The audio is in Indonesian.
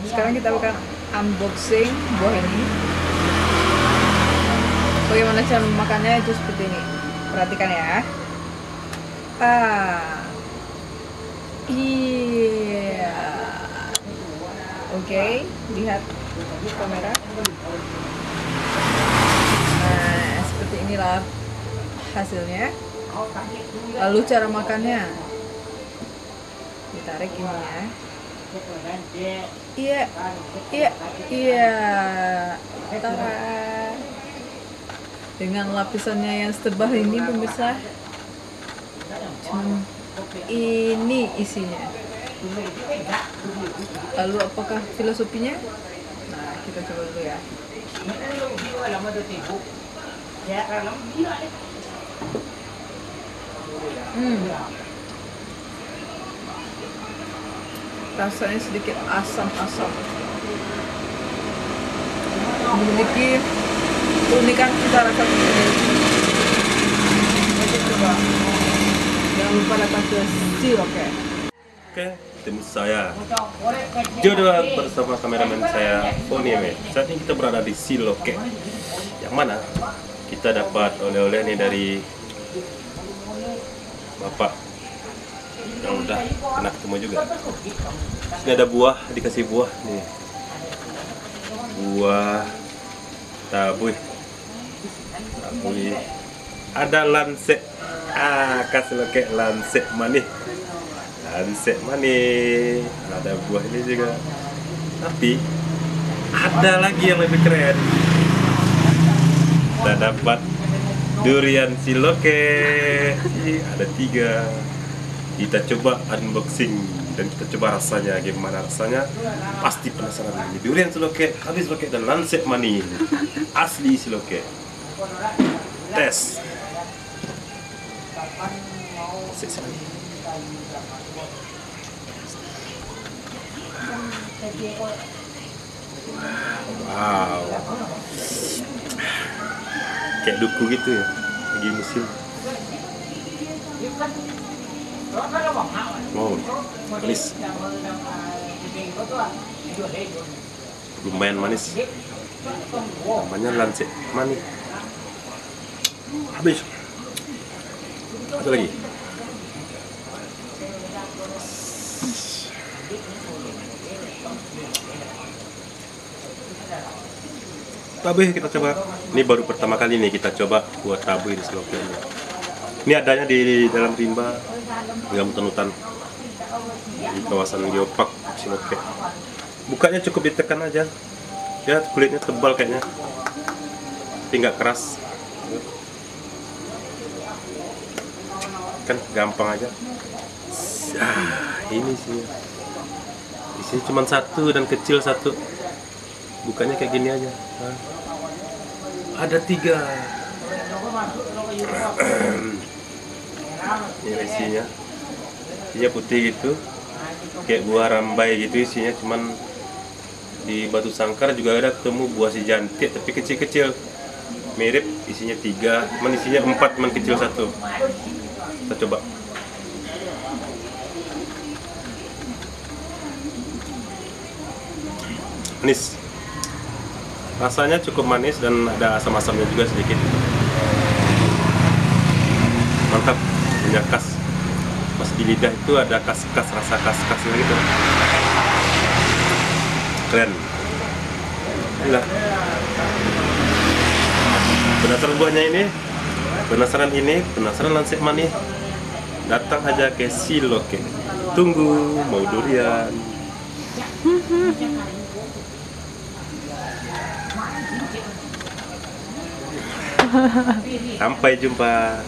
Sekarang kita akan unboxing buah ini. Bagaimana cara memakannya itu seperti ini. Perhatikan ya. Iya. Oke, lihat kamera. Nah, seperti inilah hasilnya. Lalu cara makannya. Ditarik ininya. Iya. Tara. Dengan lapisannya yang setebal ini pemirsa. Ini isinya. Lalu apakah filosofinya? Nah, kita coba dulu ya. Rasanya sedikit asam-asam. Memiliki keunikan cita rasa sendiri. Oke, coba. Jangan lupa datang ke Siloke. Oke, tim saya Jodoh bersama kameramen saya Fonieme. Saat ini kita berada di Siloke, yang mana kita dapat oleh-oleh nih dari bapak yang udah pernah ketemu juga. Ini ada buah, dikasih buah nih, buah tabuy. Ada lansek, kasih lo kayak lansek manis. Lansek manis, ada buah ini juga. Tapi ada lagi yang lebih keren. Kita dapat durian Siloke. Ada 3. Kita coba unboxing dan kita coba rasanya, gimana rasanya. Pasti penasaran ini. Durian Siloke, habis Siloke dan lansek manis asli Siloke. Tes. Wow, kayak duku gitu ya, lagi musim. Wow, manis, lumayan manis. Namanya lansek manis. Habis. Satu lagi. Tabuy kita coba. Ini baru pertama kali nih kita coba buat tabuy di Siloke ini. Ini adanya di dalam rimba, nggak hutan-hutan di kawasan Geopark Siloke. Bukanya cukup ditekan aja. Ya kulitnya tebal kayaknya, tapi nggak keras. Kan gampang aja. Ini sih. Isinya cuma 1 dan kecil 1. Bukannya kayak gini aja. Ada 3. Ini isinya. Isinya putih gitu. Kayak buah rambai gitu isinya, cuman di Batu Sangkar juga ada ketemu buah si jantik tapi kecil-kecil. Mirip, isinya 3, cuman isinya 4, cuman kecil 1. Kita coba. Manis. Rasanya cukup manis dan ada asam-asamnya juga sedikit. Mantap, punya khas. Pas di lidah itu ada khas-khas, rasa khas-khasnya gitu. Keren. Inilah. Penasaran buahnya ini? Penasaran lansek manis? Datang aja ke Siloke. Tunggu, mau durian. Sampai jumpa.